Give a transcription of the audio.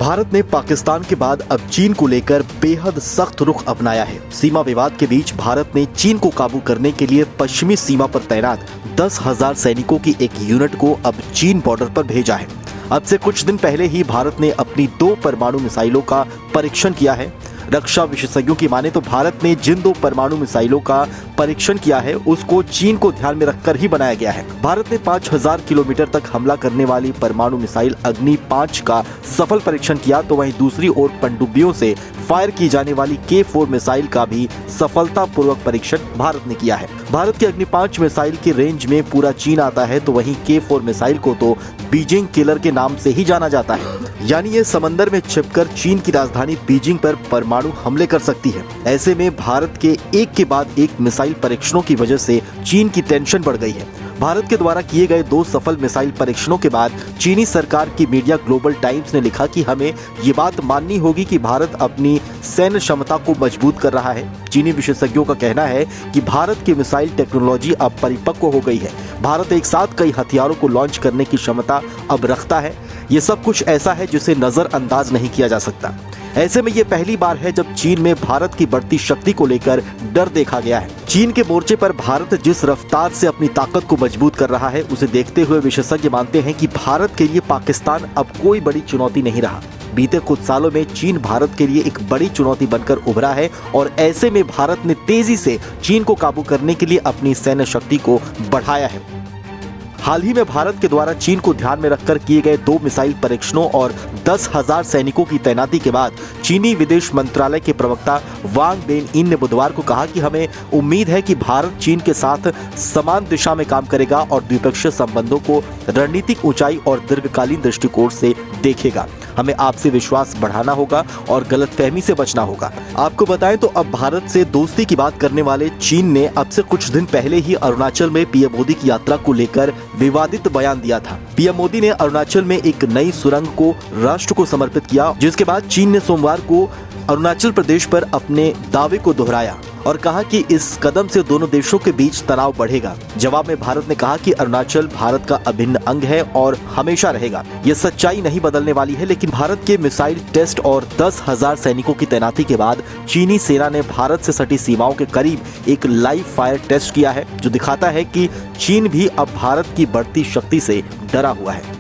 भारत ने पाकिस्तान के बाद अब चीन को लेकर बेहद सख्त रुख अपनाया है। सीमा विवाद के बीच भारत ने चीन को काबू करने के लिए पश्चिमी सीमा पर तैनात 10,000 सैनिकों की एक यूनिट को अब चीन बॉर्डर पर भेजा है। अब से कुछ दिन पहले ही भारत ने अपनी 2 परमाणु मिसाइलों का परीक्षण किया है। रक्षा विशेषज्ञों की माने तो भारत ने जिन 2 परमाणु मिसाइलों का परीक्षण किया है उसको चीन को ध्यान में रखकर ही बनाया गया है। भारत ने 5000 किलोमीटर तक हमला करने वाली परमाणु मिसाइल अग्नि 5 का सफल परीक्षण किया, तो वहीं दूसरी ओर पनडुब्बियों से फायर की जाने वाली K4 मिसाइल का भी सफलतापूर्वक परीक्षण भारत ने किया है। भारत की अग्नि 5 मिसाइल की रेंज में पूरा चीन आता है, तो वहीं K4 मिसाइल को तो बीजिंग किलर के नाम से ही जाना जाता है। यानी ये समंदर में छिपकर चीन की राजधानी बीजिंग पर परमाणु हमले कर सकती है। ऐसे में भारत के एक के बाद एक मिसाइल परीक्षणों की वजह से चीन की टेंशन बढ़ गई है। भारत के द्वारा किए गए 2 सफल मिसाइल परीक्षणों के बाद चीनी सरकार की मीडिया ग्लोबल टाइम्स ने लिखा कि हमें ये बात माननी होगी कि भारत अपनी सैन्य क्षमता को मजबूत कर रहा है। चीनी विशेषज्ञों का कहना है कि भारत की मिसाइल टेक्नोलॉजी अब परिपक्व हो गई है। भारत एक साथ कई हथियारों को लॉन्च करने की क्षमता अब रखता है। ये सब कुछ ऐसा है जिसे नजरअंदाज नहीं किया जा सकता। ऐसे में ये पहली बार है जब चीन में भारत की बढ़ती शक्ति को लेकर डर देखा गया है। चीन के मोर्चे पर भारत जिस रफ्तार से अपनी ताकत को मजबूत कर रहा है, उसे देखते हुए विशेषज्ञ मानते हैं कि भारत के लिए पाकिस्तान अब कोई बड़ी चुनौती नहीं रहा। बीते कुछ सालों में चीन भारत के लिए एक बड़ी चुनौती बनकर उभरा है और ऐसे में भारत ने तेजी से चीन को काबू करने के लिए अपनी सैन्य शक्ति को बढ़ाया है। हाल ही में भारत के द्वारा चीन को ध्यान में रखकर किए गए 2 मिसाइल परीक्षणों और 10,000 सैनिकों की तैनाती के बाद चीनी विदेश मंत्रालय के प्रवक्ता वांग बेनइन ने बुधवार को कहा कि हमें उम्मीद है कि भारत चीन के साथ समान दिशा में काम करेगा और द्विपक्षीय संबंधों को रणनीतिक ऊंचाई और दीर्घकालीन दृष्टिकोण से देखेगा। हमें आपसी विश्वास बढ़ाना होगा और गलतफहमी से बचना होगा। आपको बताएं तो अब भारत से दोस्ती की बात करने वाले चीन ने अब से कुछ दिन पहले ही अरुणाचल में पीएम मोदी की यात्रा को लेकर विवादित बयान दिया था। पीएम मोदी ने अरुणाचल में एक नई सुरंग को राष्ट्र को समर्पित किया, जिसके बाद चीन ने सोमवार को अरुणाचल प्रदेश पर अपने दावे को दोहराया और कहा कि इस कदम से दोनों देशों के बीच तनाव बढ़ेगा। जवाब में भारत ने कहा कि अरुणाचल भारत का अभिन्न अंग है और हमेशा रहेगा। ये सच्चाई नहीं बदलने वाली है, लेकिन भारत के मिसाइल टेस्ट और 10,000 सैनिकों की तैनाती के बाद चीनी सेना ने भारत से सटी सीमाओं के करीब एक लाइव फायर टेस्ट किया है, जो दिखाता है कि चीन भी अब भारत की बढ़ती शक्ति से डरा हुआ है।